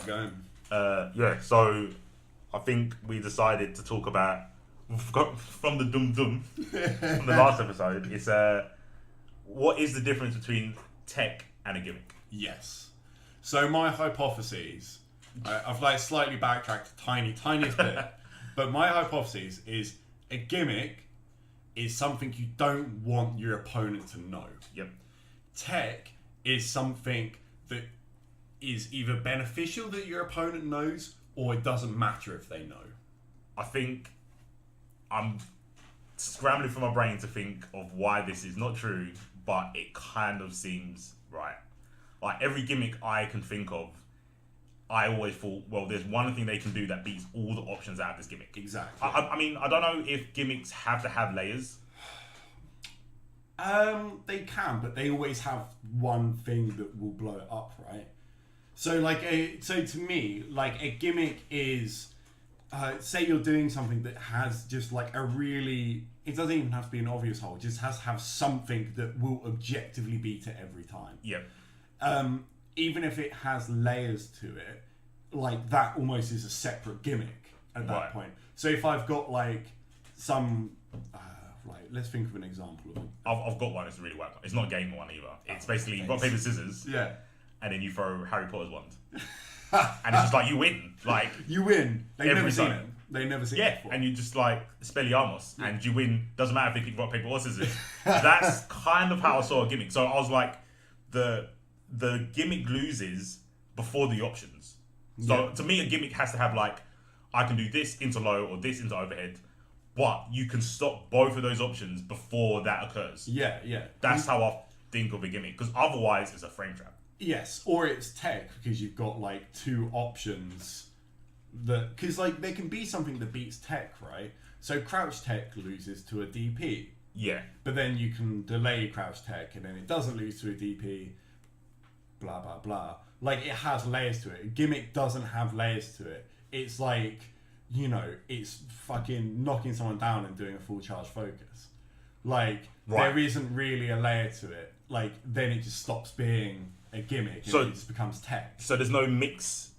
going. So I think we decided to talk about from the dum dum from the last episode. It's what is the difference between tech and a gimmick? Yes. So my hypotheses, I've like slightly backtracked a tiniest bit, but my hypothesis is a gimmick is something you don't want your opponent to know. Yep. Tech is something that is either beneficial that your opponent knows, or it doesn't matter if they know. I think I'm scrambling for my brain to think of why this is not true, but it kind of seems right. Like every gimmick I can think of, I always thought, well, there's one thing they can do that beats all the options out of this gimmick. Exactly. I mean, I don't know if gimmicks have to have layers. They can, but they always have one thing that will blow it up, right? So, so to me, like a gimmick is, say you're doing something that has just like a really, it doesn't even have to be an obvious hole. It just has to have something that will objectively beat it every time. Yeah. Even if it has layers to it, like that almost is a separate gimmick at that point. So if I've got like some, let's think of an example of it. I've got one that's really work. It's not a game one either. It's basically rock, paper, scissors. Yeah. And then you throw Harry Potter's wand. And it's just like you win. Like you win. They've every never seen time. it. They've never seen it before. And you just like Spelliamos and you win. Doesn't matter if they pick rock, paper or scissors. That's kind of how I saw a gimmick. So I was like, the gimmick loses before the options. So to me, a gimmick has to have like, I can do this into low or this into overhead, but you can stop both of those options before that occurs. Yeah. That's how I think of a gimmick, because otherwise it's a frame trap. Yes, or it's tech because you've got like two options that, because like there can be something that beats tech, right? So crouch tech loses to a DP. Yeah. But then you can delay crouch tech and then it doesn't lose to a DP. Blah blah blah. Like it has layers to it. A gimmick doesn't have layers to it. It's like, it's fucking knocking someone down and doing a full charge focus. Like there isn't really a layer to it. Like then it just stops being a gimmick and it just becomes tech. So there's no mix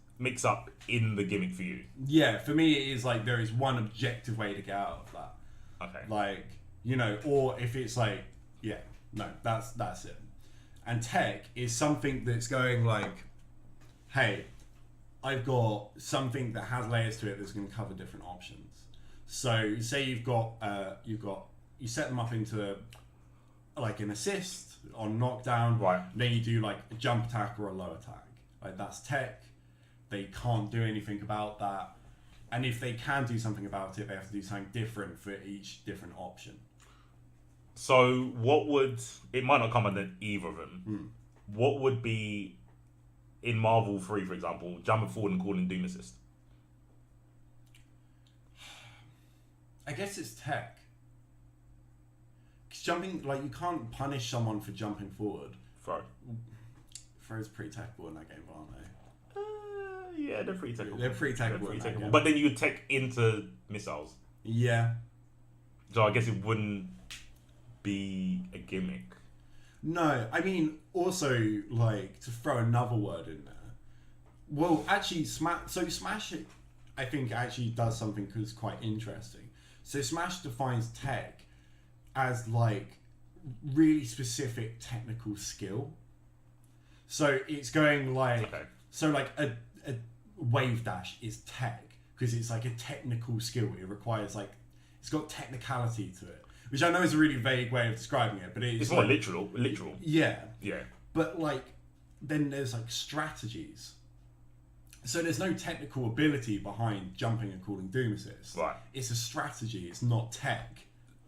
up in the gimmick for you? Yeah, for me it is like there is one objective way to get out of that. Okay. Like, or if it's like, that's it. And tech is something that's going like, hey, I've got something that has layers to it that's going to cover different options. So say you set them up into like an assist on knockdown, right? Then you do like a jump attack or a low attack. Like that's tech. They can't do anything about that, and if they can do something about it, they have to do something different for each different option. So it might not come under either of them. What would be in Marvel 3, for example, jumping forward and calling Doom Assist? I guess it's tech. Because jumping, like, you can't punish someone for jumping forward. Throw's pretty techable in that game, aren't they? Yeah, they're pretty techable. They're pretty techable. But then you would tech into missiles. Yeah. So I guess it wouldn't be a gimmick. No, I mean, also, like, to throw another word in there. Well, actually, Smash, I think, actually does something that's quite interesting. So Smash defines tech as, like, really specific technical skill. So it's going like... Okay. So, like, a wave dash is tech, because it's, like, a technical skill. It requires, like... It's got technicality to it. Which I know is a really vague way of describing it, but it's more like, literal. Yeah. Yeah. But like, then there's like strategies. So there's no technical ability behind jumping and calling Doom Assist. Right. It's a strategy. It's not tech.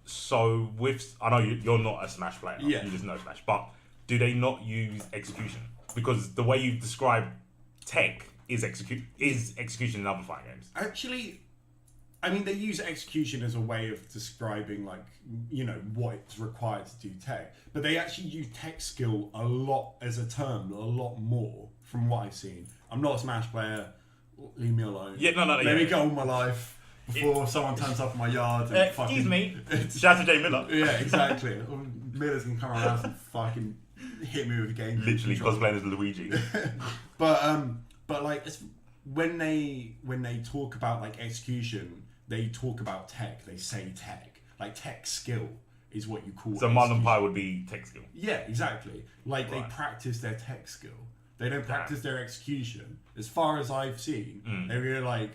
So I know you're not a Smash player. Yeah. You just know Smash. But do they not use execution? Because the way you describe tech is execution in other fighting games. Actually, I mean, they use execution as a way of describing, like, what's required to do tech. But they actually use tech skill a lot as a term, a lot more, from what I've seen. I'm not a Smash player. Leave me alone. Yeah, no. Let me go all my life before someone turns up in my yard and fucking... Excuse me. Shout out to Jay Miller. Yeah, exactly. Miller's going to come around and fucking hit me with a game. Literally cosplaying as Luigi. But like, when they talk about like execution, they talk about tech. They say tech, like tech skill is what you call. So Marlon Pie would be tech skill. Yeah, exactly. Like Right. they practice their tech skill. They don't practice their execution. As far as I've seen, they really like,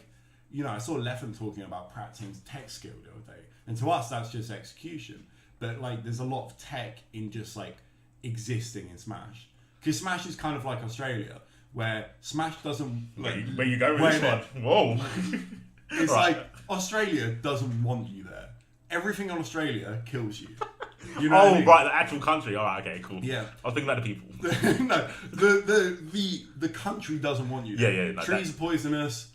I saw Leffen talking about practicing tech skill the other day, and to us that's just execution. But like, there's a lot of tech in just like existing in Smash, because Smash is kind of like Australia, where Smash doesn't like. Where you go with this one? Whoa! It's like Australia doesn't want you there. Everything on Australia kills you. You know what I mean? Right, the actual country. All right, okay, cool. Yeah. I was thinking about the people. No, the country doesn't want you. Yeah. No, trees are poisonous.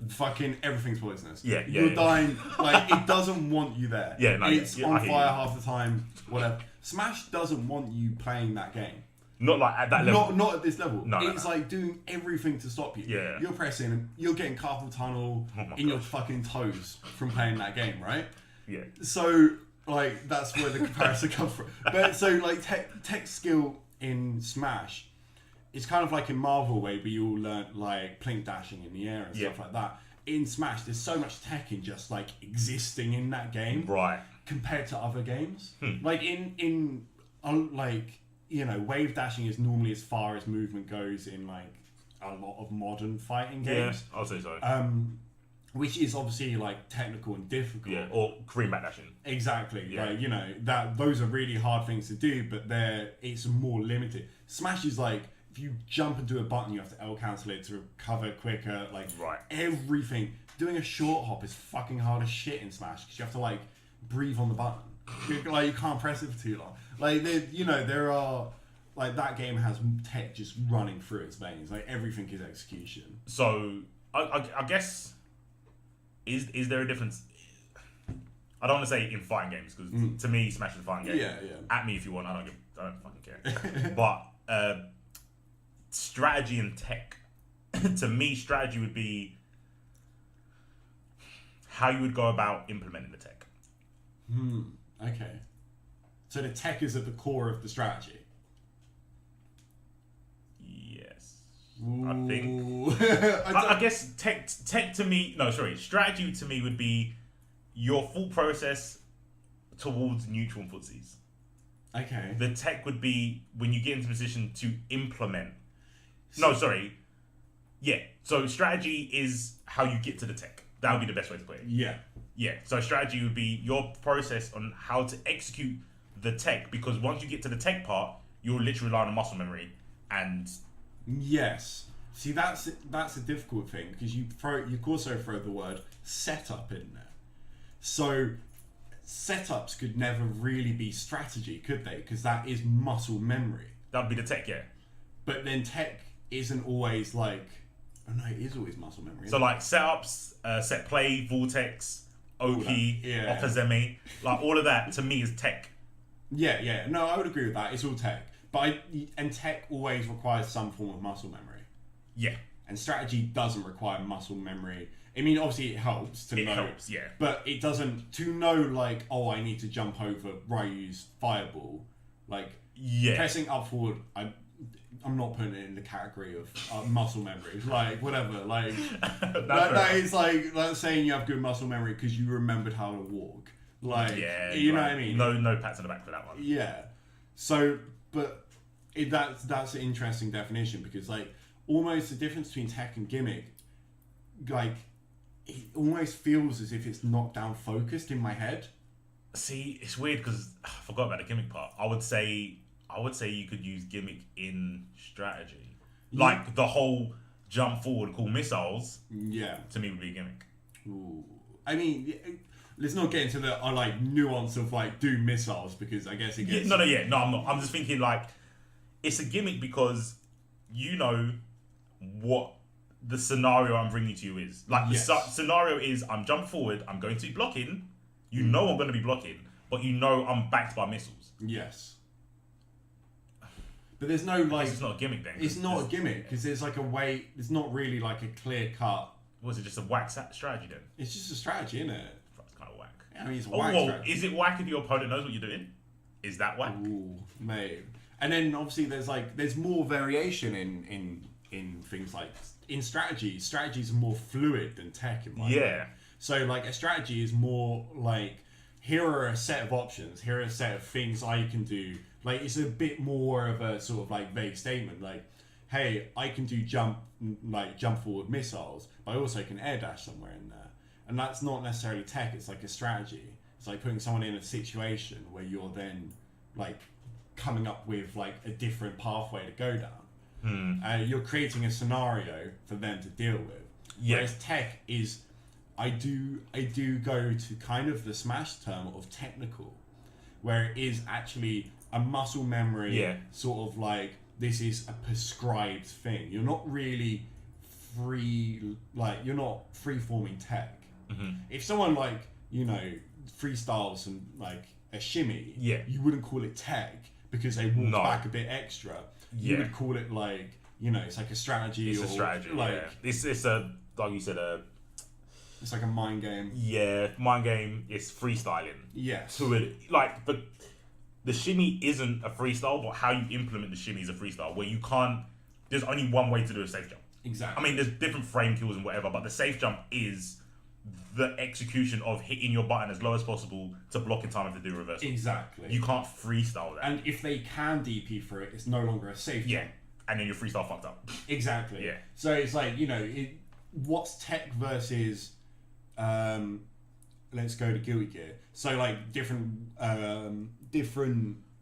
Fucking everything's poisonous. Yeah. You're dying. Like, it doesn't want you there. Yeah, no, it's yeah, on I hear fire you. half the time. Whatever. Smash doesn't want you playing that game. Not like at that level. Not at this level. No, it's like doing everything to stop you. Yeah. You're pressing. You're getting carpal tunnel in your fucking toes from playing that game, right? Yeah. So, like, that's where the comparison comes from. But so, like, tech skill in Smash, it's kind of like in Marvel, where we all learnt like plink dashing in the air and stuff like that. In Smash, there's so much tech in just like existing in that game, Right. compared to other games. Like wave dashing is normally as far as movement goes in like a lot of modern fighting games. Yeah, I'll say so. Which is obviously like technical and difficult. Yeah, or Korean backdashing. Exactly. Yeah. Like, that those are really hard things to do, but it's more limited. Smash is like, if you jump into a button, you have to L cancel it to recover quicker. Like, Right. everything. Doing a short hop is fucking hard as shit in Smash, because you have to like breathe on the button. Like, you can't press it for too long. Like, there are, like, that game has tech just running through its veins. Like, everything is execution. So I guess is there a difference? I don't want to say in fighting games, because to me, Smash is a fighting game. Yeah. At me if you want. I don't fucking care. But strategy and tech. To me, strategy would be how you would go about implementing the tech. Okay. So the tech is at the core of the strategy. Yes. Ooh. I think. I guess tech to me. No, sorry. Strategy to me would be your thought process towards neutral footsies. Okay. The tech would be when you get into a position to implement. No, sorry. Yeah. So strategy is how you get to the tech. That would be the best way to put it. Yeah. Yeah. So strategy would be your process on how to execute the tech, because once you get to the tech part, you'll literally rely on muscle memory and. Yes. See, that's a difficult thing, because you also throw the word setup in there. So setups could never really be strategy, could they? Because that is muscle memory. That would be the tech, yeah. But then tech isn't always like. Oh no, it is always muscle memory. So like setups, set play, vortex, Oki, Okazeme, like all of that to me is tech. Yeah. No, I would agree with that. It's all tech. But tech always requires some form of muscle memory. Yeah. And strategy doesn't require muscle memory. I mean, obviously it helps to know. It helps, yeah. But it doesn't, to know like, oh, I need to jump over Ryu's fireball. Like, pressing up forward, I'm not putting it in the category of muscle memory. Like, whatever. Like, that is like saying you have good muscle memory because you remembered how to walk. Like, you know what I mean? No pats on the back for that one. Yeah. So, but that's an interesting definition, because like almost the difference between tech and gimmick, like it almost feels as if it's knockdown focused in my head. See, it's weird because I forgot about the gimmick part. I would say you could use gimmick in strategy, like the whole jump forward, call missiles. Yeah. To me, would be a gimmick. Ooh. I mean, let's not get into the like nuance of like do missiles, because I guess it gets. No, I'm not. I'm just thinking like it's a gimmick because you know what the scenario I'm bringing to you is. Like the scenario is I'm jump forward, I'm going to be blocking. You know I'm going to be blocking, but you know I'm backed by missiles. Yes. But there's no like. It's not a gimmick then. It's not a gimmick because there's like a way. It's not really like a clear cut. Was it just a whack strategy then? It's just a strategy, isn't it? That's kind of whack. I mean, it's a whack strategy. Is it whack if your opponent knows what you're doing? Is that whack? Ooh, mate. And then obviously there's more variation in things like in strategies are more fluid than tech in my Yeah. opinion. So like a strategy is more like, here are a set of options, here are a set of things I can do. Like it's a bit more of a sort of like vague statement, like, hey, I can do jump forward missiles, but I also can air dash somewhere in there. And that's not necessarily tech, it's like a strategy. It's like putting someone in a situation where you're then like coming up with like a different pathway to go down. You're creating a scenario for them to deal with. Yeah. Whereas tech is, I do go to kind of the Smash term of technical, where it is actually a muscle memory, sort of like, this is a prescribed thing. You're not really free, like, you're not free-forming tech. If someone like, you know, freestyles and like a shimmy, you wouldn't call it tech because they walk back a bit extra. You would call it like, you know, it's like a strategy. It's a strategy, like it's a, like you said, it's like a mind game. Yeah, mind game. It's freestyling. Yes. To it, like, but the shimmy isn't a freestyle, but how you implement the shimmy is a freestyle, where you can't. There's only one way to do a safe jump. Exactly. I mean, there's different frame kills and whatever, but the safe jump is the execution of hitting your button as low as possible to block in time to do reversal. Exactly. You can't freestyle that. And if they can DP for it, it's no longer a safe jump. And then your freestyle fucked up. Exactly. Yeah. So it's like, you know, what's tech versus, let's go to Guilty Gear. So like different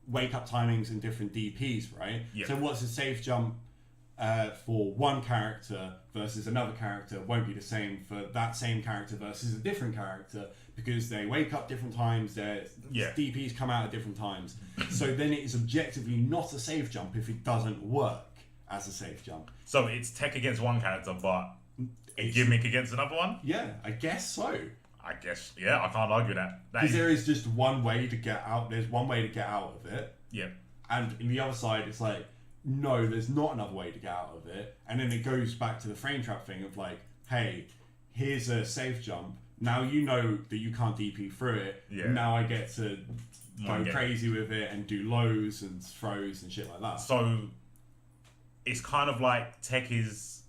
wake up timings and different DPs, right? Yeah. So what's a safe jump for one character versus another character won't be the same for that same character versus a different character, because they wake up different times, their DPs come out at different times. So then it is objectively not a safe jump if it doesn't work as a safe jump. So it's tech against one character, but a gimmick against another one? Yeah, I guess so. I guess, I can't argue that. Because there is just one way to get out. There's one way to get out of it. Yeah. And in the other side, it's like, no, there's not another way to get out of it. And then it goes back to the frame trap thing of like, hey, here's a safe jump. Now you know that you can't DP through it. Yeah. Now I get to go crazy with it and do lows and throws and shit like that. So it's kind of like tech is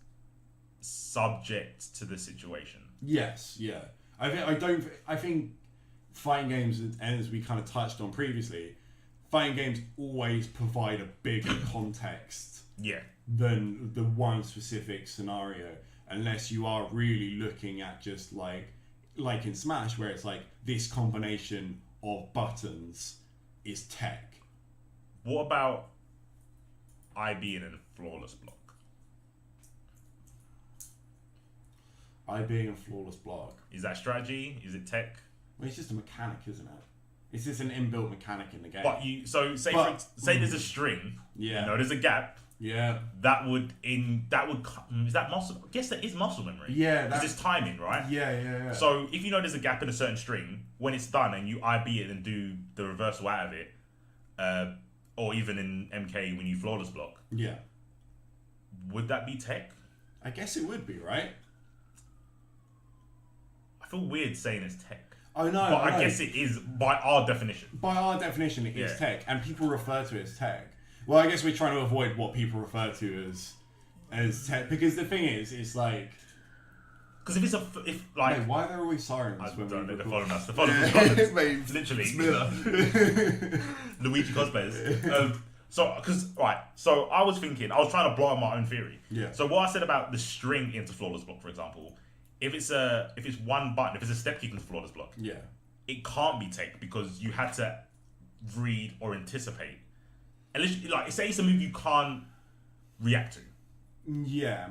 subject to the situation. Yes, yeah. I think fighting games, and as we kind of touched on previously, fighting games always provide a bigger context than the one specific scenario, unless you are really looking at just like in Smash, where it's like this combination of buttons is tech. What about I being in a flawless block? I being a flawless block. Is that strategy? Is it tech? Well, it's just a mechanic, isn't it? It's just an inbuilt mechanic in the game. But say there's a string. Yeah. You know, there's a gap. Yeah. Is that muscle? I guess that is muscle memory. Yeah. Because it's timing, right? Yeah. So if you know there's a gap in a certain string, when it's done and you IB it and do the reversal out of it, or even in MK when you flawless block. Yeah. Would that be tech? I guess it would be, right? I feel weird saying it's tech. I know. But I guess it is by our definition. By our definition, it is tech, and people refer to it as tech. Well, I guess we're trying to avoid what people refer to as tech, because the thing is, it's like, because if wait, why are there always sirens? I when don't know. we They're record? following us. They're following us. Mate, Literally. it's Miller. Luigi cosplayers. So I was trying to blow up my own theory. Yeah. So what I said about the string into flawless block, for example, if it's one button, if it's a step kick into flawless block, it can't be tech because you had to read or anticipate. Unless, like, say it's a move you can't react to. Yeah.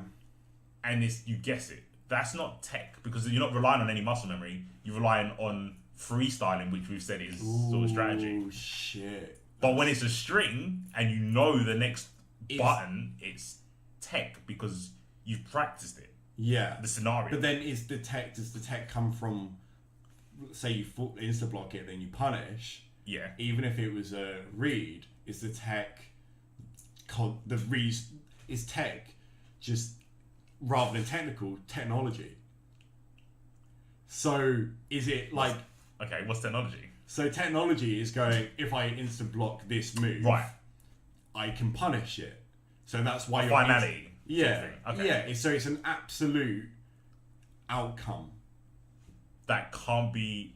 And you guess it. That's not tech because you're not relying on any muscle memory. You're relying on freestyling, which we've said is sort of strategy. Oh shit. But when it's a string and you know the next button, it's tech because you've practiced it. Yeah. The scenario. But then does the tech come from, say you insta block it, then you punish? Yeah. Even if it was a read, is the tech is tech just rather than technology? So is it like, okay, what's technology? So technology is going, if I insta block this move, right, I can punish it. So that's why finality. Yeah. Thing. Okay. Yeah. So it's an absolute outcome. That can't be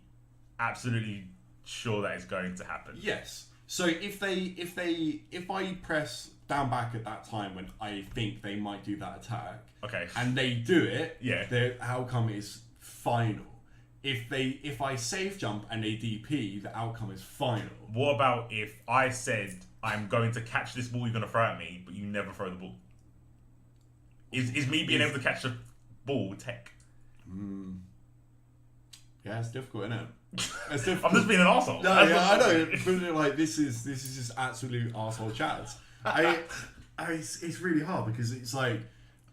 absolutely sure that it's going to happen. Yes. So if I press down back at that time when I think they might do that attack, Okay. and they do it, Yeah. the outcome is final. If I safe jump and they DP, the outcome is final. What about if I said I'm going to catch this ball you're going to throw at me, but you never throw the ball? Is me being able to catch the ball tech? Yeah, it's difficult, isn't it? It's difficult. I'm just being an arsehole. No, yeah, I know. But like, this is just absolute arsehole chat. It's really hard because it's like,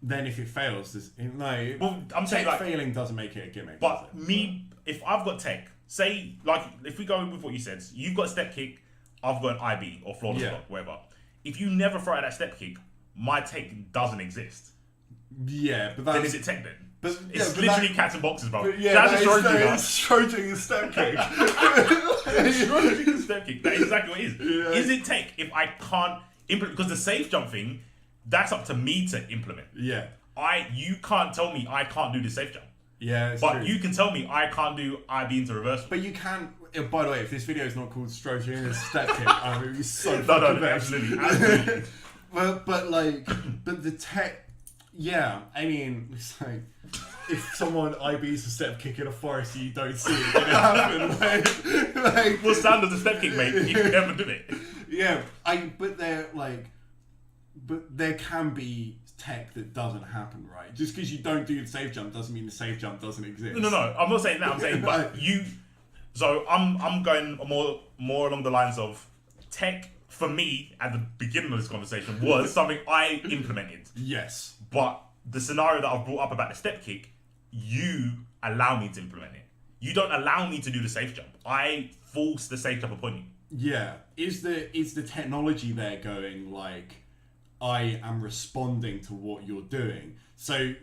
then if it fails, Well, I'm saying like failing doesn't make it a gimmick. But me, if I've got tech, say like if we go with what you said, you've got step kick, I've got an IB or flawless block, whatever. If you never throw out that step kick, my tech doesn't exist. Yeah, but that's, then is it tech then? But it's literally cats and boxes, bro. Yeah, that's Schrodinger's step kick. Schrodinger's step kick. That is exactly what it is. Yeah. Is it tech if I can't implement? Because the safe jump thing, that's up to me to implement. Yeah. You can't tell me I can't do the safe jump. Yeah, but true. You can tell me I can't do IB into reversal. But you can. By the way, if this video is not called Schrodinger's step kick, I would be so fucking vexed. Absolutely. but the tech. Yeah, I mean, it's like if someone IBs a step kick in a forest, you don't see it gonna happen. Like, what's sound of the step kick, mate? You never do it. Yeah, but there can be tech that doesn't happen, right? Just because you don't do the safe jump doesn't mean the safe jump doesn't exist. No. I'm not saying that. I'm saying, but you. So I'm going more along the lines of tech. For me, at the beginning of this conversation, was something I implemented. Yes. But the scenario that I've brought up about the step kick, you allow me to implement it. You don't allow me to do the safe jump. I force the safe jump upon you. Yeah. Is the technology there going like, I am responding to what you're doing? So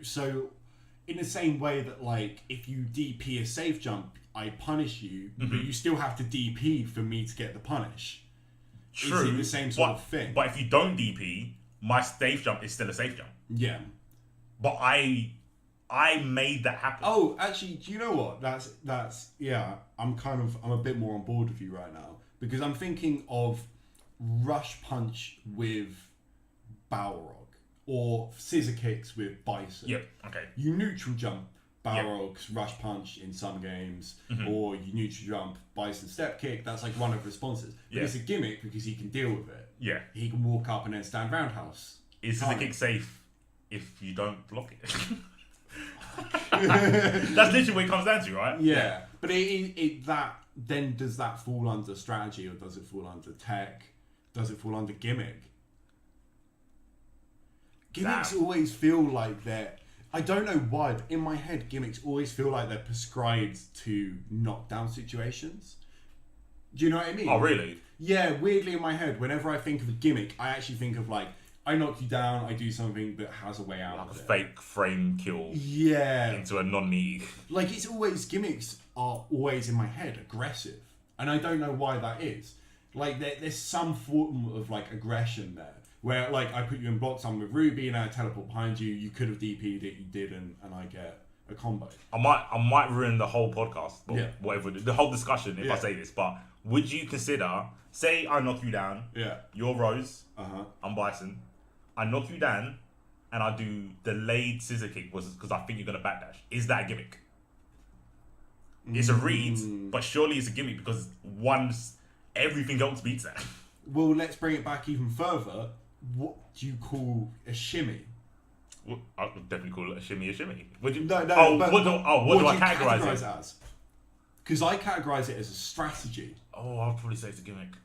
in the same way that like if you DP a safe jump, I punish you, but you still have to DP for me to get the punish. True. Is it the same sort of thing? But if you don't DP, my safe jump is still a safe jump. Yeah. But I made that happen. Oh, actually, do you know what? That's yeah. I'm a bit more on board with you right now because I'm thinking of rush punch with Balrog or scissor kicks with Bison. Yep. Okay. You neutral jump Balrog's rush punch in some games, or you neutral jump Bison step kick. That's like one of the responses. But it's a gimmick because he can deal with it. Yeah. He can walk up and then stand roundhouse. Is scissor kick safe if you don't block it? That's literally what it comes down to, right? Yeah. But then does that fall under strategy or does it fall under tech? Does it fall under gimmick? Gimmicks always feel like they're... I don't know why, but in my head, gimmicks always feel like they're prescribed to knockdown situations. Do you know what I mean? Oh, really? Yeah, weirdly in my head, whenever I think of a gimmick, I actually think of like, I knock you down, I do something that has a way out like of a it. fake frame kill. Yeah. Into a non-knee. Like, it's always, gimmicks are always in my head aggressive. And I don't know why that is. Like, there's some form of like aggression there. Where, like, I put you in block some with Ruby and I teleport behind you. You could have DP'd it, you didn't, and I get a combo. I might ruin the whole podcast, but whatever, the whole discussion if I say this. But would you consider, say I knock you down, you're Rose, I'm Bison, I knock you down, and I do delayed scissor kick because I think you're gonna backdash. Is that a gimmick? It's a read, but surely it's a gimmick because everything else beats that. Well, let's bring it back even further. What do you call a shimmy? Well, I would definitely call it a shimmy. Would you? No. What do I categorize it as? Because I categorize it as a strategy. Oh, I'll probably say it's a gimmick.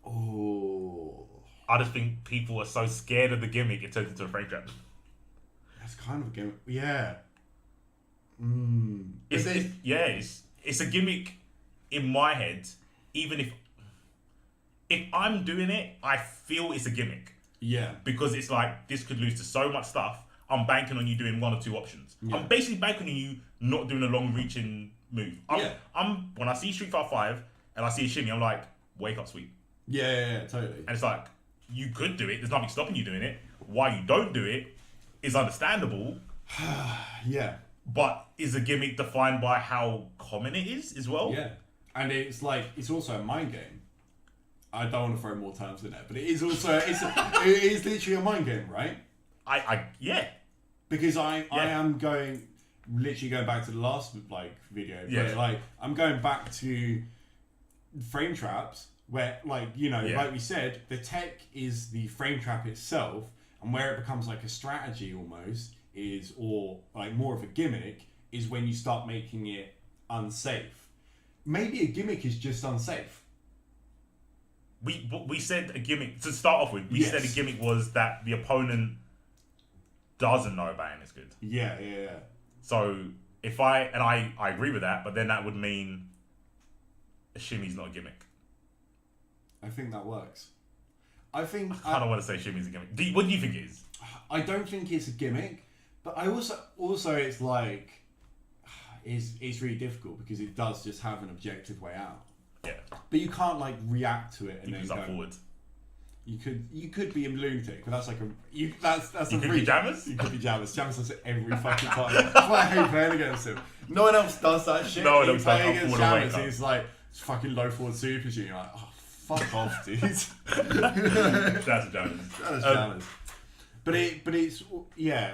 Oh. I just think people are so scared of the gimmick it turns into a frame trap. That's kind of a gimmick. Yeah. It's a gimmick in my head. Even if I'm doing it, I feel it's a gimmick. Yeah. Because it's like, this could lose to so much stuff. I'm banking on you doing one or two options. Yeah. I'm basically banking on you not doing a long reaching move. When I see Street Fighter 5 and I see a shimmy, I'm like, wake up, sweet. Yeah, totally. And it's like, you could do it. There's nothing stopping you doing it. Why you don't do it is understandable. Yeah. But is a gimmick defined by how common it is as well? Yeah. And it's like, it's also a mind game. I don't want to throw more terms in there, but it is also, it is literally a mind game, right? Yeah. Because I am literally going back to the last like video, but like I'm going back to frame traps where like, you know, like we said, the tech is the frame trap itself, and where it becomes like a strategy almost is, or like more of a gimmick, is when you start making it unsafe. Maybe a gimmick is just unsafe. We said a gimmick to start off with. We said a gimmick was that the opponent doesn't know Bang is good. Yeah. So if I agree with that, but then that would mean a shimmy's not a gimmick. I think that works. I don't want to say shimmy's a gimmick. What do you think it is? I don't think it's a gimmick, but I also it's like it's really difficult because it does just have an objective way out. Yeah. But you can't like react to it and then go forward. You could be a lunatic, but that's like that's you a could be Jammers? You could be Jammers. Jammers does it every fucking time. That's why I hate playing against him. No one else does that shit. No one else play against Jammers. He's It's like it's fucking low forward super shoot. You're like, oh fuck off, dude. That's Jammers. That's Jammers. But it's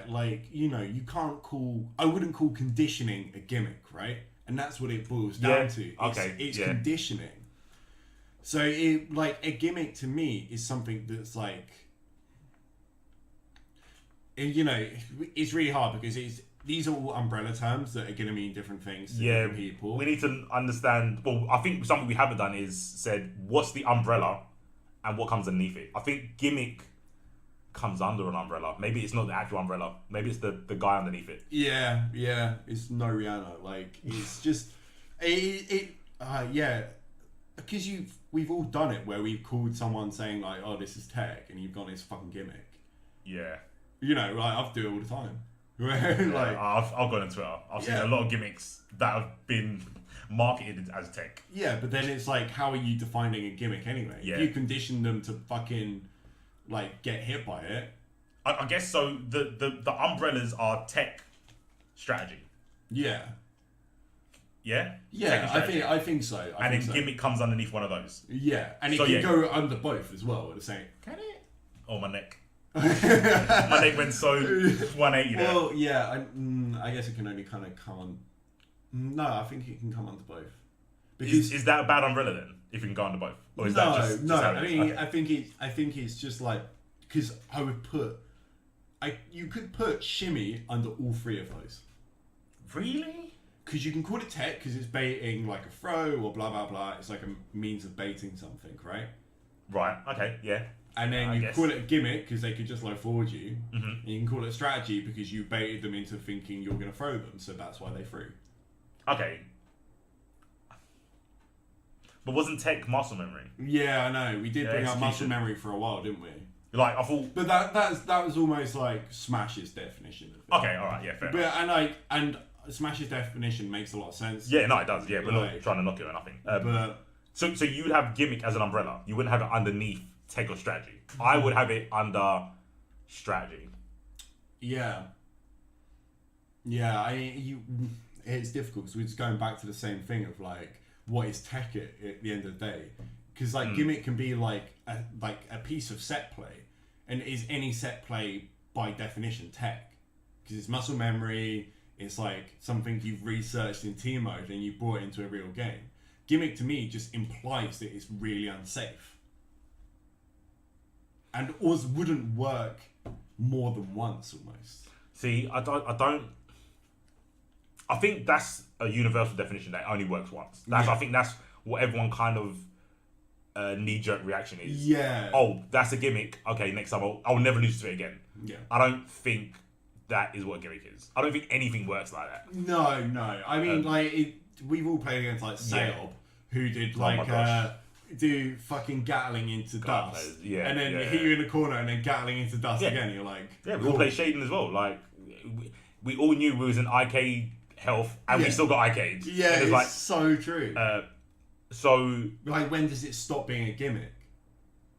like, you know, I wouldn't call conditioning a gimmick, right? And that's what it boils down to. It's conditioning. So like a gimmick to me is something that's like, you know, it's really hard because these are all umbrella terms that are going to mean different things to different people. We need to understand. Well, I think something we haven't done is said what's the umbrella and what comes underneath it. I think gimmick comes under an umbrella. Maybe it's not the actual umbrella. Maybe it's the guy underneath it. Yeah. It's no Rihanna. Like it's just because we've all done it where we've called someone saying like, oh, this is tech, and you've gone, it's fucking gimmick. Yeah. You know, like I do it all the time. Like I've gone on Twitter. I've seen a lot of gimmicks that have been marketed as tech. Yeah, but then it's like, how are you defining a gimmick anyway? Yeah. If you condition them to fucking like get hit by it. I guess so. The umbrellas are tech strategy. Yeah. Yeah. Yeah, I think so. And then gimmick comes underneath one of those. Yeah, and it can go under both as well at the same. Can it? Oh, my neck. My neck went so 180 there. Well, yeah, I guess it can only kind of come on. No, I think it can come under both. Because is that a bad umbrella then? If it can go under both, or is that just no? Just I mean, okay. I think it's just like, because I would you could put shimmy under all three of those. Really? Because you can call it tech because it's baiting like a throw or blah blah blah. It's like a means of baiting something, right? Right. Okay. Yeah. And then you call it a gimmick because they could just low forward you. Mm-hmm. And you can call it a strategy because you baited them into thinking you're going to throw them, so that's why they threw. Okay. But wasn't tech muscle memory? Yeah, I know. We did bring up muscle memory for a while, didn't we? Like I thought. But that was almost like Smash's definition of it. Okay. All right. Yeah. Fair. But and Smash's definition makes a lot of sense. Yeah. No, it does. Yeah, we're not trying to knock it or nothing. But so you would have gimmick as an umbrella. You wouldn't have it underneath tech or strategy. I would have it under strategy. Yeah. It's difficult because we're just going back to the same thing of like, what is tech at the end of the day? Because like gimmick can be like a piece of set play, and is any set play by definition tech? Because it's muscle memory. It's like something you've researched in team mode and you brought it into a real game. Gimmick to me just implies that it's really unsafe, and also wouldn't work more than once almost. See, I don't. I think that's a universal definition that only works once. I think that's what everyone kind of knee-jerk reaction is. Yeah. Oh, that's a gimmick. Okay, next time I'll never lose to it again. Yeah. I don't think that is what a gimmick is. I don't think anything works like that. No. I mean, we've all played against like Sayob, who did do fucking Gatling into dust. Yeah. And then hit you in the corner and then Gatling into dust again. You're like, yeah, we all played Shaden as well. Like, we all knew we was in IK health and we still got IK'd. Yeah, it's like, so true. So like, when does it stop being a gimmick?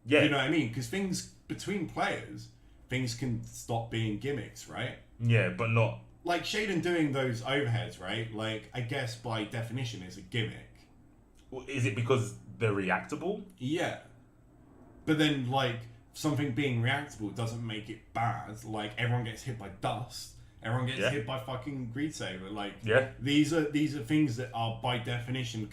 Yeah. You know what I mean? Because things between players, things can stop being gimmicks, right? Yeah, but not. Like Shaden doing those overheads, right? Like, I guess by definition is a gimmick. Is it because they're reactable? Yeah. But then, like, something being reactable doesn't make it bad. Like, everyone gets hit by dust. Everyone gets hit by fucking Greed Saber. Like, these are things that are by definition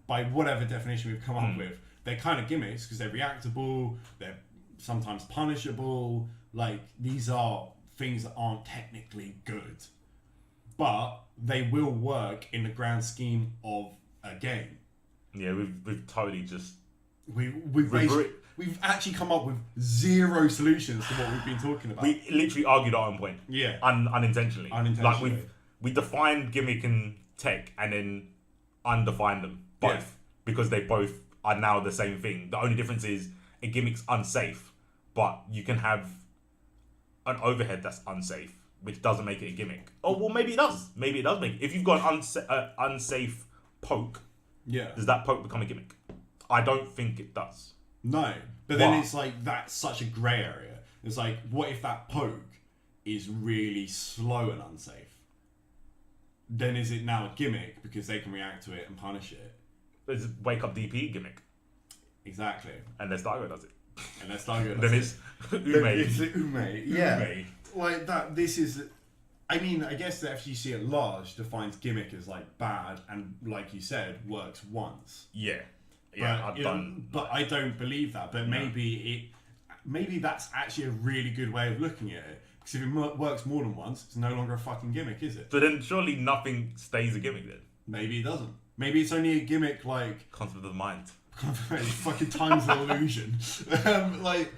by whatever definition we've come up with, they're kind of gimmicks because they're reactable. They're sometimes punishable. Like, these are things that aren't technically good, but they will work in the grand scheme of a game. Yeah, we've totally just we've actually come up with zero solutions to what we've been talking about. We literally argued our own point. Yeah, unintentionally. Like Unintentionally. we defined gimmick and tech, and then undefined them both because they both are now the same thing. The only difference is a gimmick's unsafe, but you can have an overhead that's unsafe, which doesn't make it a gimmick. Oh well, maybe it does. Maybe it does make it. If you've got an unsafe poke, does that poke become a gimmick? I don't think it does. No, but then it's like that's such a grey area. It's like, what if that poke is really slow and unsafe? Then is it now a gimmick because they can react to it and punish it? It's a wake up DP gimmick. Exactly. Unless Daigo does it. Unless Daigo does then it. it's Ume. It's Ume. Yeah. Ume. Like that. This is. I mean, I guess the FGC at large defines gimmick as like bad and, like you said, works once. Yeah. Yeah, but I don't believe that. But maybe that's actually a really good way of looking at it. Because if it works more than once, it's no longer a fucking gimmick, is it? So then surely nothing stays a gimmick then? Maybe it doesn't. Maybe it's only a gimmick like... Concept of the mind. fucking time's an illusion. Like,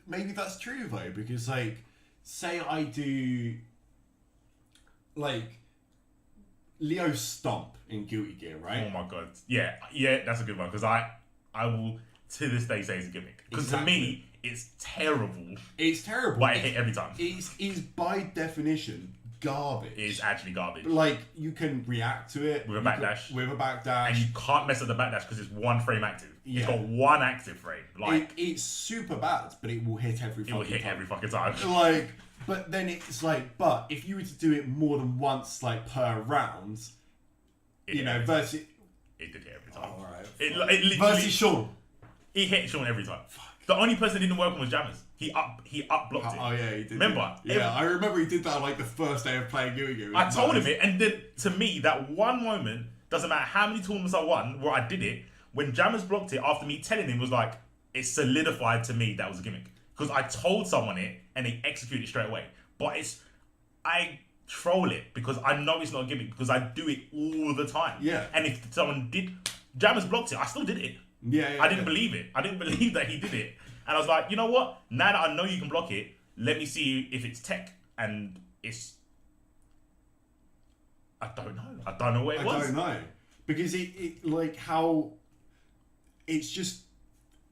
maybe that's true though. Because like, say I do... Like... Leo Stomp in Guilty Gear, right? Oh my god. Yeah, that's a good one. Because I will, to this day, say it's a gimmick. Because to me, it's terrible. It's terrible. But I hit every time. It's by definition garbage. It's actually garbage. But like, you can react to it. With a backdash. With a backdash. And you can't mess up the backdash because it's one frame active. Yeah. It's got one active frame. Like it's super bad, but it will hit every fucking time. Like... But then it's like, but if you were to do it more than once, like per round, versus... It did hit every time. Oh, alright. It literally... Versus Sean. It hit Sean every time. Fuck. The only person that didn't work on was Jammers. He up blocked it. Oh yeah, he did. Remember? Yeah, I remember he did that on like the first day of playing Yu-Gi-Oh! I told him it, and then to me, that one moment, doesn't matter how many tournaments I won, where I did it, when Jammers blocked it, after me telling him, was like, it solidified to me that was a gimmick. Because I told someone it, and they executed it straight away. But I troll it because I know it's not a gimmick because I do it all the time. Yeah. And if someone did, Jammers blocked it, I still did it. Yeah. I didn't believe it. I didn't believe that he did it. And I was like, you know what? Now that I know you can block it, let me see if it's tech. And it's... I don't know. I don't know what it was. I don't know. Because it like how... It's just...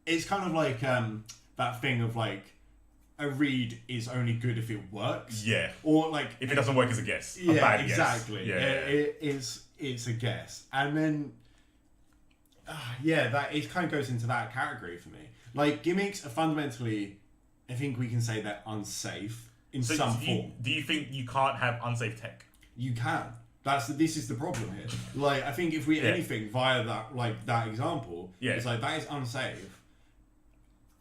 It's kind of like that thing of like... A read is only good if it works. Yeah. Or like... If it doesn't work, it's a guess. Yeah, a bad exactly. Guess. It's a guess. And then... it kind of goes into that category for me. Like, gimmicks are fundamentally... I think we can say they're unsafe in some form. Do you think you can't have unsafe tech? You can. This is the problem here. Like, I think if we anything via that example, it's like, that is unsafe.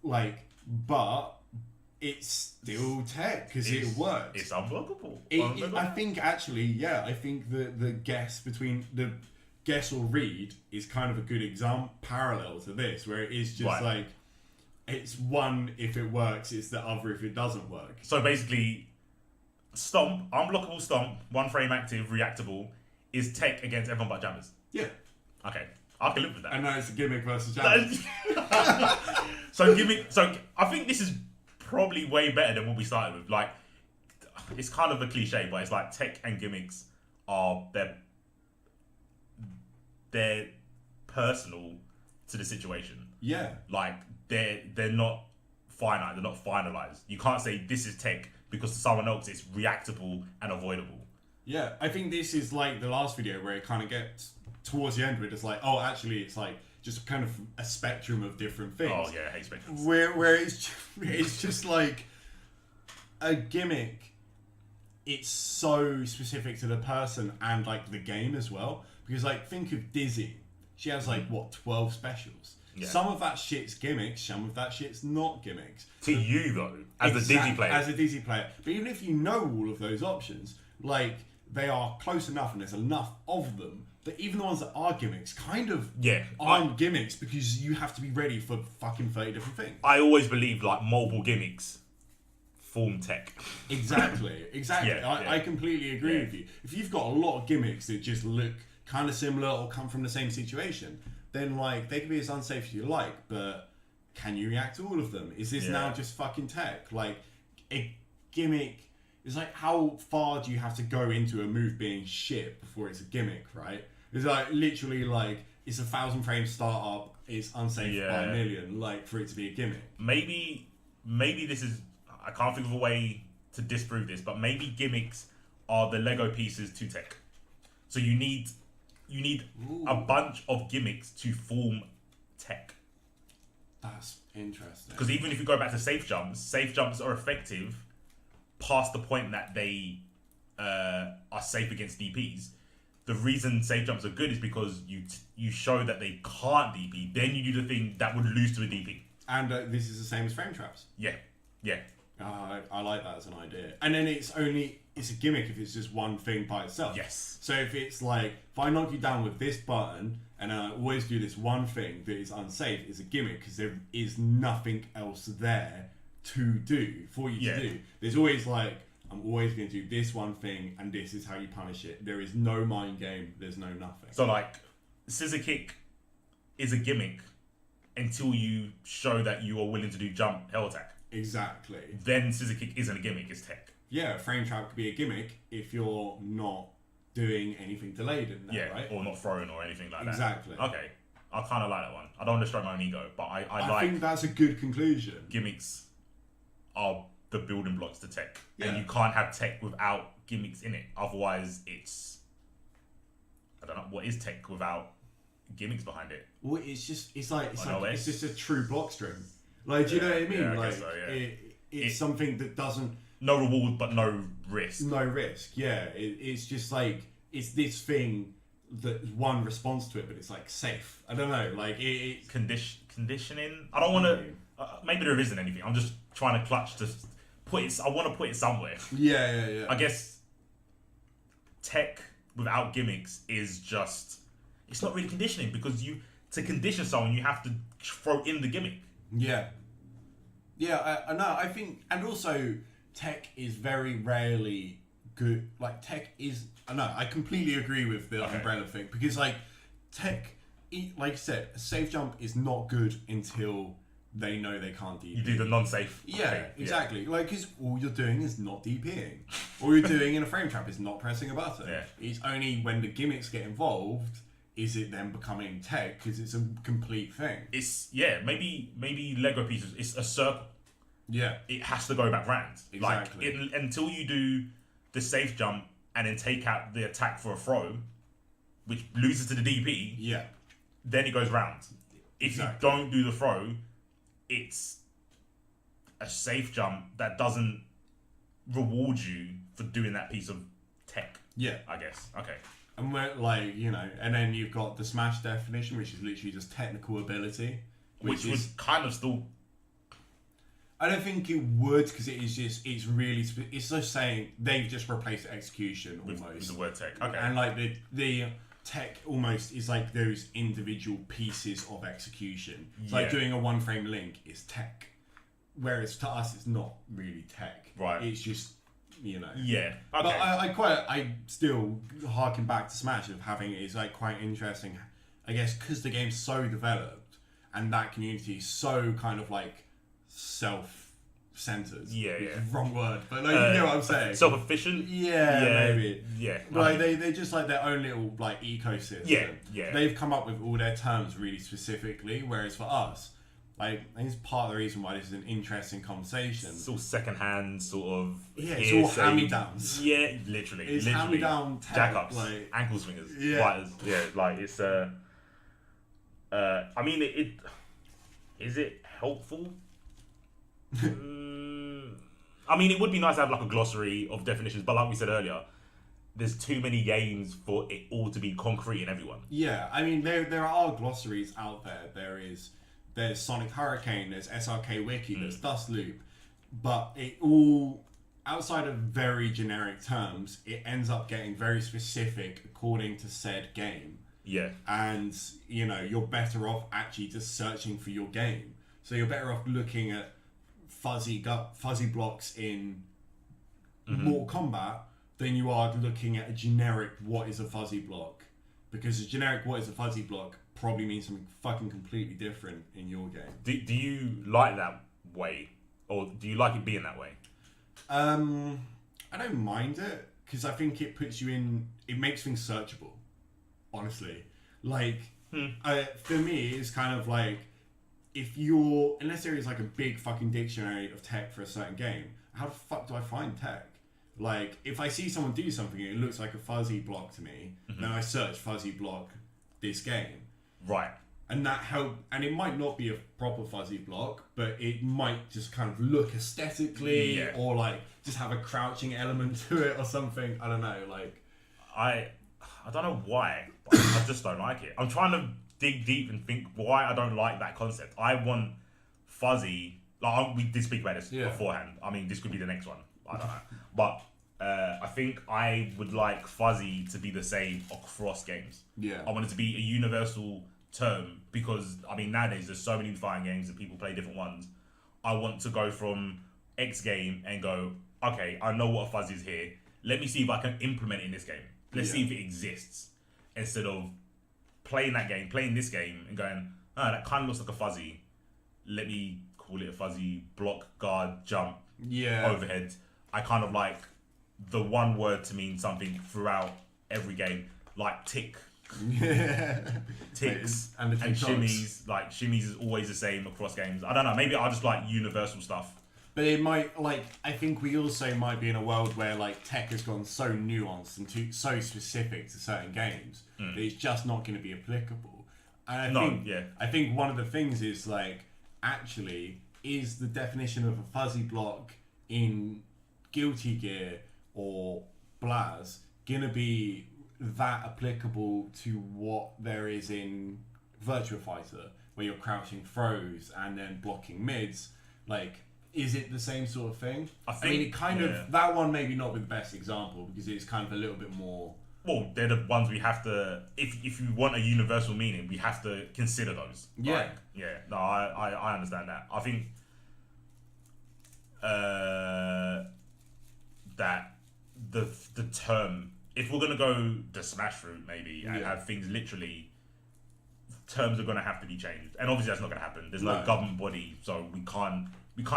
Like, but... It's still tech because it works. It's unblockable. I think actually, I think the guess between the guess or read is kind of a good example parallel to this, where it is just like it's one if it works, it's the other if it doesn't work. So basically, Stomp, unblockable Stomp, one frame active, reactable, is tech against everyone but Jammers. Yeah. Okay, I can live with that. And now it's a gimmick versus Jammers. So I think this is probably way better than what we started with. Like, it's kind of a cliche, but it's like tech and gimmicks are they're personal to the situation. Yeah. Like they're not finite. They're not finalized. You can't say this is tech because to someone else it's reactable and avoidable. Yeah, I think this is like the last video where it kind of gets towards the end where it's like, oh, actually, it's like just kind of a spectrum of different things. Oh yeah, I hate spectrums. Where it's just like a gimmick. It's so specific to the person and like the game as well. Because like think of Dizzy. She has like 12 specials. Yeah. Some of that shit's gimmicks, some of that shit's not gimmicks. To you though, as a Dizzy player. As a Dizzy player. But even if you know all of those options, like they are close enough and there's enough of them that even the ones that are gimmicks kind of aren't gimmicks because you have to be ready for fucking 30 different things. I always believe like mobile gimmicks form tech. Exactly. I completely agree with you. If you've got a lot of gimmicks that just look kind of similar or come from the same situation, then like they can be as unsafe as you like, but can you react to all of them? Is this now just fucking tech? Like a gimmick is like, how far do you have to go into a move being shit before it's a gimmick, right? It's like literally like it's 1,000 frame startup, it's unsafe by a million, like for it to be a gimmick. Maybe this is, I can't think of a way to disprove this, but maybe gimmicks are the Lego pieces to tech. So you need a bunch of gimmicks to form tech. That's interesting. Because even if you go back to safe jumps are effective past the point that they are safe against DPs. The reason safe jumps are good is because you show that they can't DP, then you do the thing that would lose to a DP. And this is the same as frame traps. Yeah. I like that as an idea. And then it's a gimmick if it's just one thing by itself. Yes. So if it's like, if I knock you down with this button and I always do this one thing that is unsafe, it's a gimmick because there is nothing else there to do for you to do. There's always like, I'm always going to do this one thing and this is how you punish it. There is no mind game. There's no nothing. So like, scissor kick is a gimmick until you show that you are willing to do jump hell attack. Exactly. Then scissor kick isn't a gimmick, it's tech. Yeah, frame trap could be a gimmick if you're not doing anything delayed in that, right? Or not throwing or anything like exactly. that. Okay. I kind of like that one. I don't want to destroy my own ego, but I think that's a good conclusion. Gimmicks are the building blocks to tech. Yeah. And you can't have tech without gimmicks in it. Otherwise, it's... I don't know. What is tech without gimmicks behind it? Well, it's just a true block string. Like, do you know what I mean? Yeah, I like, guess so, yeah. It's something that doesn't... No reward, but no risk. No risk, yeah. It's just like, it's this thing that one responds to it, but it's like safe. I don't know, like it conditioning. I don't want to. Maybe there isn't anything. I'm just trying to clutch to put it. I want to put it somewhere. Yeah. I guess tech without gimmicks is just. It's not really conditioning because to condition someone you have to throw in the gimmick. Yeah. I know. I think, and also tech is very rarely good. Like tech is. I know. I completely agree with the umbrella thing because like tech, like you said, a safe jump is not good until they know they can't DP. You do the non-safe. Yeah, exactly. Like because all you're doing is not DPing. All you're doing in a frame trap is not pressing a button. Yeah. It's only when the gimmicks get involved is it then becoming tech because it's a complete thing. It's maybe Lego pieces. It's a circle. Yeah. It has to go back round. Exactly. Like until you do the safe jump and then take out the attack for a throw, which loses to the DP. Yeah. Then it goes round. If you don't do the throw, it's a safe jump that doesn't reward you for doing that piece of tech. Yeah. I guess. Okay. And we're like, and then you've got the smash definition, which is literally just technical ability. Which would kind of still... I don't think it would, because it's really... It's just saying they've just replaced execution almost. With the word tech. Okay. And like the tech almost is like those individual pieces of execution. It's like doing a one frame link is tech. Whereas to us, it's not really tech. Right. It's just... Yeah. Okay. But I still harken back to Smash of having it is like quite interesting, I guess, because the game's so developed and that community is so kind of like self-centered. Yeah. Wrong word, but like, you know what I'm saying. Self-efficient. Yeah, maybe. Yeah. Like they're just like their own little like ecosystem. Yeah. They've come up with all their terms really specifically, whereas for us. Like, I think it's part of the reason why this is an interesting conversation. It's all second-hand, sort of... Yeah, it's all hand-me-downs. Yeah, literally. It's hand-me-down tech. Jack-ups, like, ankle swingers, yeah. fighters. Yeah, like, it's... I mean, it is it helpful? I mean, it would be nice to have like a glossary of definitions, but like we said earlier, there's too many games for it all to be concrete in everyone. Yeah, I mean, there are glossaries out there. There's Sonic Hurricane, there's SRK Wiki, there's Dust Loop, but it all, outside of very generic terms, it ends up getting very specific according to said game. Yeah. And, you know, you're better off actually just searching for your game. So you're better off looking at fuzzy blocks in Mortal Kombat than you are looking at a generic what is a fuzzy block. Because a generic what is a fuzzy block probably means something fucking completely different in your game. Do you like that way? Or do you like it being that way? I don't mind it, because I think it puts you in... It makes things searchable, honestly. Like, for me, it's kind of like... If you're... Unless there is like a big fucking dictionary of tech for a certain game, how the fuck do I find tech? Like, if I see someone do something and it looks like a fuzzy block to me, then I search fuzzy block this game. Right. And that help, and it might not be a proper fuzzy block, but it might just kind of look aesthetically, or like just have a crouching element to it or something. I don't know. Like, I don't know why, but I just don't like it. I'm trying to dig deep and think why I don't like that concept. I want fuzzy. Like, we did speak about this beforehand. I mean, this could be the next one. I don't know, but I think I would like fuzzy to be the same across games. Yeah. I want it to be a universal term, because I mean, nowadays there's so many fighting games and people play different ones. I want to go from X game and go, okay, I know what a fuzzy is here. Let me see if I can implement it in this game. Let's see if it exists, instead of playing that game, playing this game and going, oh, that kind of looks like a fuzzy. Let me call it a fuzzy block, guard, jump, overhead. I kind of like the one word to mean something throughout every game, like tick. Ticks and shimmies. Like, shimmies is always the same across games. I don't know, maybe I just like universal stuff. But it might, like, I think we also might be in a world where like tech has gone so nuanced and so specific to certain games that it's just not going to be applicable. And I think one of the things is like, actually, is the definition of a fuzzy block in Guilty Gear or Blaz gonna be that applicable to what there is in Virtua Fighter, where you're crouching throws and then blocking mids? Like, is it the same sort of thing? I mean, it kind of, that one maybe not be the best example, because it's kind of a little bit more... Well, they're the ones we have to... If you want a universal meaning, we have to consider those. Yeah. Like, yeah. No, I understand that. I think that the term... If we're going to go the Smash route, maybe, and have things literally... Terms are going to have to be changed. And obviously that's not going to happen. There's no government body, so we can't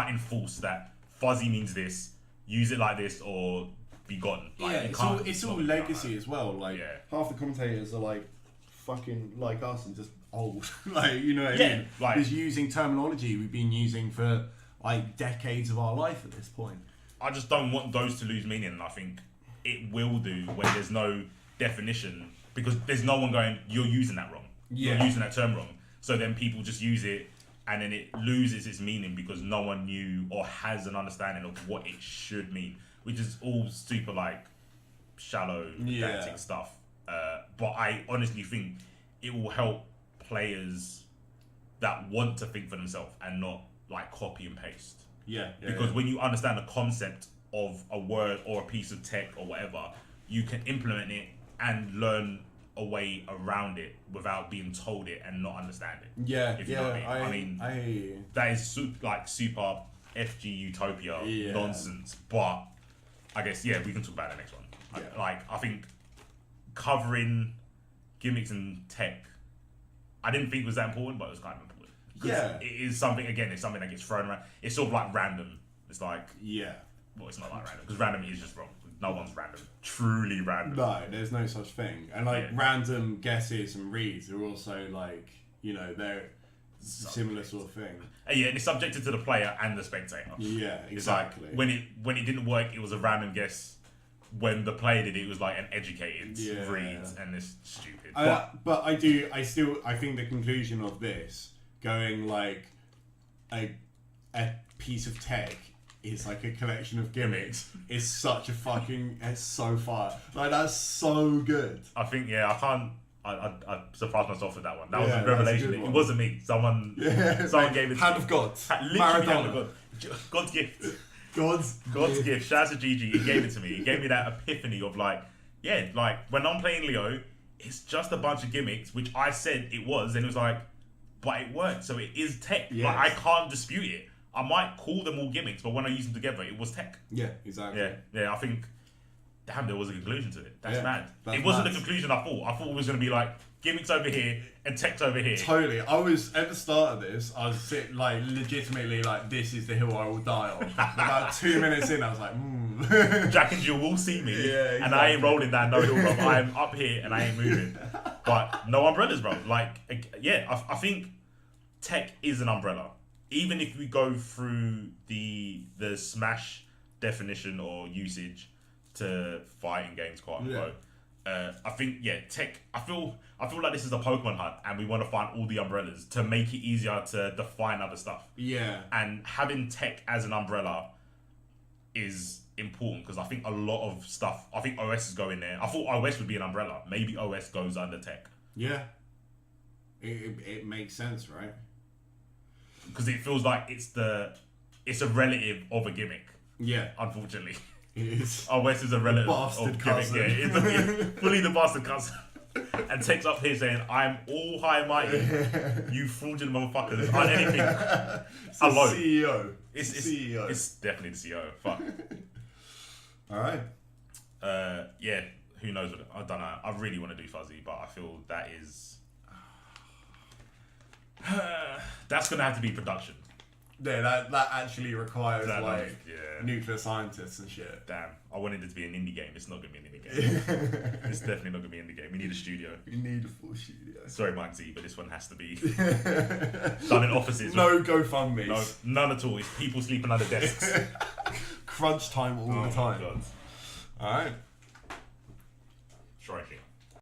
enforce that fuzzy means this, use it like this, or be gone. Like, it's all legacy as well. Like, half the commentators are like fucking like us and just old. Like, you know what I mean? Like, just using terminology we've been using for like decades of our life at this point. I just don't want those to lose meaning, and I think it will do when there's no definition, because there's no one going, you're using that wrong. You're using that term wrong. So then people just use it, and then it loses its meaning because no one knew or has an understanding of what it should mean, which is all super like shallow didactic stuff. But I honestly think it will help players that want to think for themselves and not like copy and paste. Because when you understand the concept of a word or a piece of tech or whatever, you can implement it and learn a way around it without being told it and not understand it. If you know what I mean. That is super FG utopia nonsense. But I guess we can talk about the next one. I think covering gimmicks and tech, I didn't think it was that important, but it was kind of important. It is something. Again, it's something that gets thrown around. It's sort of like random. It's like well, it's not like random, because random is just wrong. No one's random. Truly random. No, there's no such thing. And like random guesses and reads are also like, you know, they're similar sort of thing. And it's subjected to the player and the spectator. Yeah, exactly. It's like when it didn't work, it was a random guess. when the player did it was like an educated read, and it's stupid. But I think the conclusion of this, going like a piece of tech is like a collection of gimmicks, is such a fucking, it's so fire. Like, that's so good. I think, I surprised myself with that one. That was a revelation. It wasn't me. Someone gave it to Hand me. of God. Literally hand of God. God's gift. God's gift. Shout out to Gigi. He gave it to me. He gave me that epiphany of like when I'm playing Leo, it's just a bunch of gimmicks, which I said it was, and it was like, but it worked. So it is tech. Yes. Like, I can't dispute it. I might call them all gimmicks, but when I use them together, it was tech. Yeah, exactly. Yeah. I think, damn, there was a conclusion to it. That's mad. That's it wasn't mad. the conclusion I thought. I thought it was going to be like gimmicks over here and tech's over here. Totally. I was at the start of this. I was legitimately like, this is the hill I will die on. About 2 minutes in, I was like, Jack and Jill will see me, exactly. and I ain't rolling down no hill, bro. I'm up here and I ain't moving. But no umbrellas, bro. Like, I think tech is an umbrella. Even if we go through the Smash definition or usage to fighting games, quote unquote, I think tech. I feel like this is a Pokemon hunt, and we want to find all the umbrellas to make it easier to define other stuff. Yeah. And having tech as an umbrella is important, because I think a lot of stuff. I think OS is going there. I thought OS would be an umbrella. Maybe OS goes under tech. Yeah. It makes sense, right? Because it feels like it's a relative of a gimmick. Yeah. Unfortunately. It is. OS is a relative Bastard of cousin. gimmick. Yeah, it's fully the bastard cousin. And takes up here saying, I'm all high and mighty. You fraudulent motherfuckers aren't anything. It's Alone. CEO. It's CEO. It's definitely the CEO. Fuck. Alright. Who knows what I don't know. I really want to do Fuzzy, but I feel that is that's gonna have to be production. Yeah, that actually requires That, nuclear scientists and shit. Damn, I wanted it to be an indie game. It's not gonna be an indie game. It's definitely not gonna be an indie game. We need a studio. We need a full studio. Sorry, Mike Z, but this one has to be done in offices. No GoFundMes. No, none at all. It's people sleeping under desks. Crunch time all the time. Oh my God. Alright. Striking.